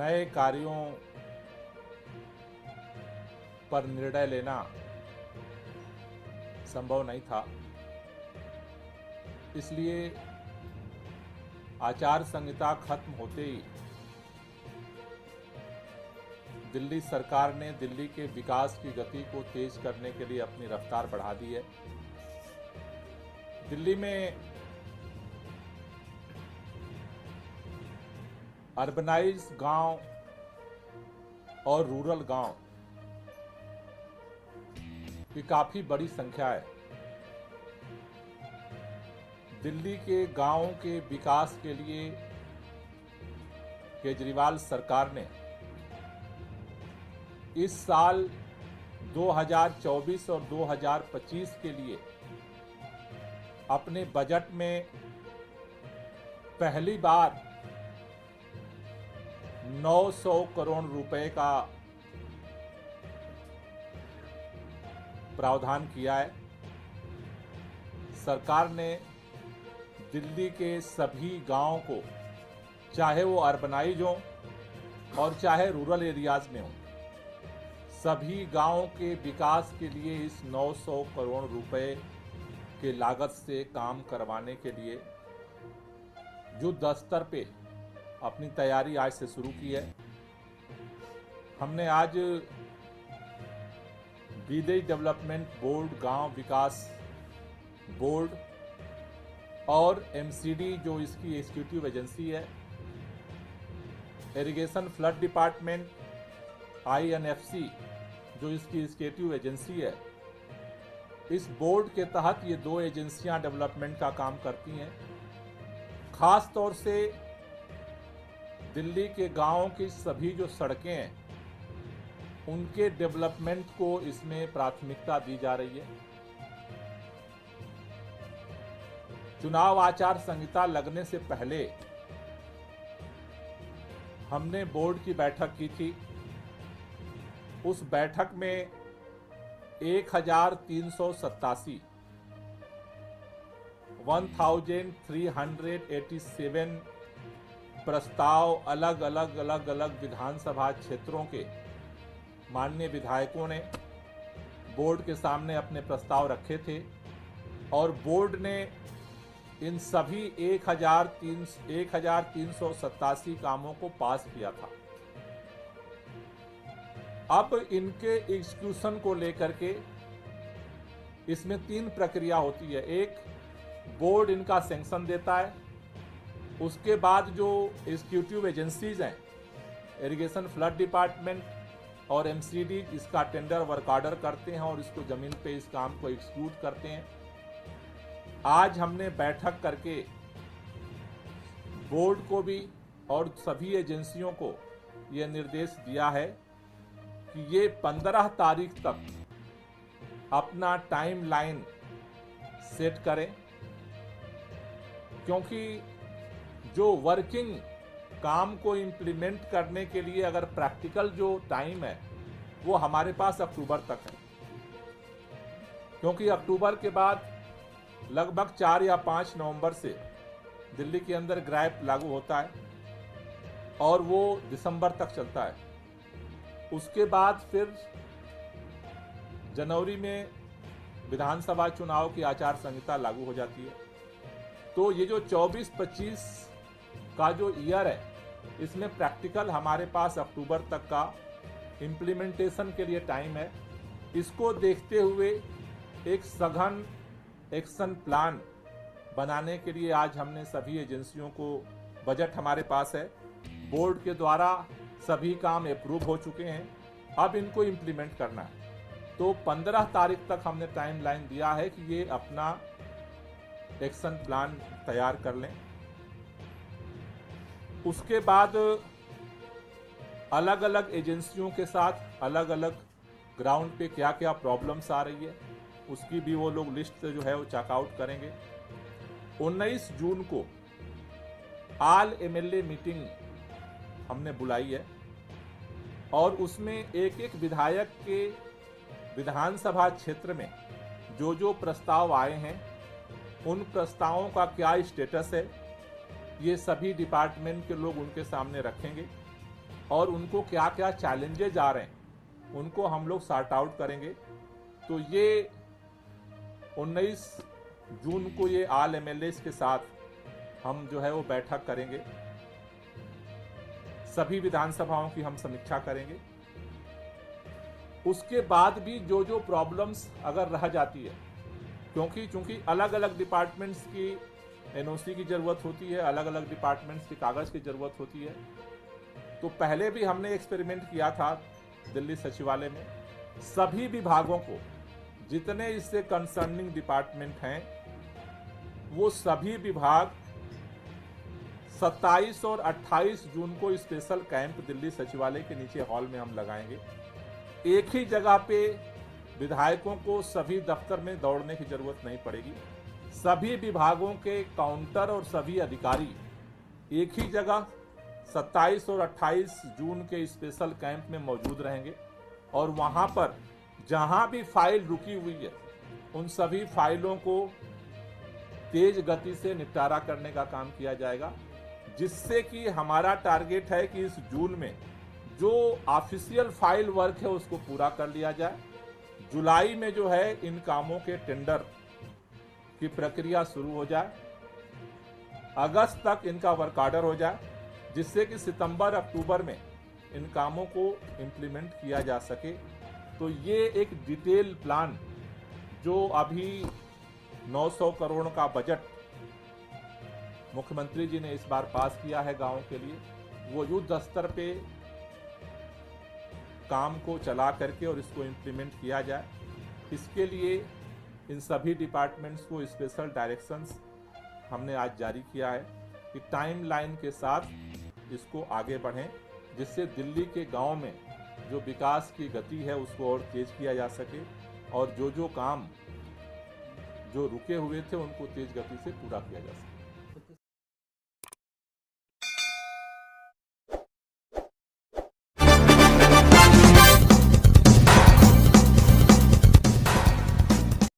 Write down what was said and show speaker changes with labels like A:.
A: नए कार्यों पर निर्णय लेना संभव नहीं था, इसलिए आचार संहिता खत्म होते ही दिल्ली सरकार ने दिल्ली के विकास की गति को तेज करने के लिए अपनी रफ्तार बढ़ा दी है। दिल्ली में अर्बनाइज गांव और रूरल गांव की काफी बड़ी संख्या है। दिल्ली के गांवों के विकास के लिए केजरीवाल सरकार ने इस साल 2024 और 2025 के लिए अपने बजट में पहली बार 900 करोड़ रुपए का प्रावधान किया है। सरकार ने दिल्ली के सभी गांवों को, चाहे वो अर्बनाइज हो और चाहे रूरल एरियाज में हो, सभी गांवों के विकास के लिए इस 900 करोड़ रुपए के लागत से काम करवाने के लिए युद्ध स्तर पे अपनी तैयारी आज से शुरू की है। हमने आज विलेज डेवलपमेंट बोर्ड, गांव विकास बोर्ड और एमसीडी जो इसकी एग्जीक्यूटिव एजेंसी है, इरिगेशन फ्लड डिपार्टमेंट, आईएनएफसी जो इसकी एग्जीक्यूटिव एजेंसी है, इस बोर्ड के तहत ये दो एजेंसियां डेवलपमेंट का काम करती हैं। खास तौर से दिल्ली के गांवों की सभी जो सड़कें हैं उनके डेवलपमेंट को इसमें प्राथमिकता दी जा रही है। चुनाव आचार संहिता लगने से पहले हमने बोर्ड की बैठक की थी। उस बैठक में 1387 प्रस्ताव अलग अलग विधानसभा क्षेत्रों के माननीय विधायकों ने बोर्ड के सामने अपने प्रस्ताव रखे थे और बोर्ड ने इन सभी 1387 कामों को पास किया था। अब इनके एग्जीक्यूशन को लेकर के इसमें 3 प्रक्रिया होती है। एक, बोर्ड इनका सैंक्शन देता है, उसके बाद जो एग्जीक्यूटिव एजेंसीज हैं, इरिगेशन फ्लड डिपार्टमेंट और एमसीडी, इसका टेंडर वर्क ऑर्डर करते हैं और इसको जमीन पे इस काम को एग्जीक्यूट करते हैं। आज हमने बैठक करके बोर्ड को भी और सभी एजेंसियों को यह निर्देश दिया है कि ये 15 तारीख तक अपना टाइमलाइन सेट करें, क्योंकि जो वर्किंग काम को इम्प्लीमेंट करने के लिए अगर प्रैक्टिकल जो टाइम है वो हमारे पास अक्टूबर तक है, क्योंकि अक्टूबर के बाद लगभग 4 या 5 नवंबर से दिल्ली के अंदर ग्रैप लागू होता है और वो दिसंबर तक चलता है। उसके बाद फिर जनवरी में विधानसभा चुनाव की आचार संहिता लागू हो जाती है। तो ये जो 24-25 का जो ईयर है, इसमें प्रैक्टिकल हमारे पास अक्टूबर तक का इम्प्लीमेंटेशन के लिए टाइम है। इसको देखते हुए एक सघन एक्शन प्लान बनाने के लिए आज हमने सभी एजेंसियों को, बजट हमारे पास है, बोर्ड के द्वारा सभी काम अप्रूव हो चुके हैं, अब इनको इम्प्लीमेंट करना है। तो 15 तारीख तक हमने टाइमलाइन दिया है कि ये अपना एक्शन प्लान तैयार कर लें। उसके बाद अलग अलग एजेंसियों के साथ अलग अलग ग्राउंड पे क्या क्या प्रॉब्लम्स आ रही है उसकी भी वो लोग लिस्ट जो है वो चेकआउट करेंगे। 19 जून को ऑल एमएलए मीटिंग हमने बुलाई है और उसमें एक एक विधायक के विधानसभा क्षेत्र में जो जो प्रस्ताव आए हैं उन प्रस्तावों का क्या स्टेटस है, ये सभी डिपार्टमेंट के लोग उनके सामने रखेंगे और उनको क्या क्या चैलेंजेज आ रहे हैं उनको हम लोग सॉर्ट आउट करेंगे। तो ये 19 जून को ये ऑल एमएलएस के साथ हम जो है वो बैठक करेंगे, सभी विधानसभाओं की हम समीक्षा करेंगे। उसके बाद भी जो जो प्रॉब्लम्स अगर रह जाती है, चूंकि अलग अलग डिपार्टमेंट्स की एनओसी की ज़रूरत होती है, अलग अलग डिपार्टमेंट्स के कागज़ की ज़रूरत होती है। तो पहले भी हमने एक्सपेरिमेंट किया था दिल्ली सचिवालय में, सभी विभागों को जितने इससे कंसर्निंग डिपार्टमेंट हैं वो सभी विभाग 27 और 28 जून को स्पेशल कैंप दिल्ली सचिवालय के नीचे हॉल में हम लगाएंगे। एक ही जगह पे विधायकों को सभी दफ्तर में दौड़ने की जरूरत नहीं पड़ेगी। सभी विभागों के काउंटर और सभी अधिकारी एक ही जगह 27 और 28 जून के स्पेशल कैंप में मौजूद रहेंगे और वहां पर जहां भी फाइल रुकी हुई है उन सभी फाइलों को तेज गति से निपटारा करने का काम किया जाएगा, जिससे कि हमारा टारगेट है कि इस जून में जो ऑफिशियल फाइल वर्क है उसको पूरा कर लिया जाए। जुलाई में जो है इन कामों के टेंडर की प्रक्रिया शुरू हो जाए, अगस्त तक इनका वर्क ऑर्डर हो जाए, जिससे कि सितंबर अक्टूबर में इन कामों को इम्प्लीमेंट किया जा सके। तो ये एक डिटेल प्लान जो अभी 900 करोड़ का बजट मुख्यमंत्री जी ने इस बार पास किया है गांवों के लिए, वो युद्ध स्तर पे काम को चला करके और इसको इम्प्लीमेंट किया जाए। इसके लिए इन सभी डिपार्टमेंट्स को स्पेशल डायरेक्शंस हमने आज जारी किया है कि टाइमलाइन के साथ इसको आगे बढ़ें, जिससे दिल्ली के गांव में जो विकास की गति है उसको और तेज किया जा सके और जो जो काम जो रुके हुए थे उनको तेज गति से पूरा किया जा सके।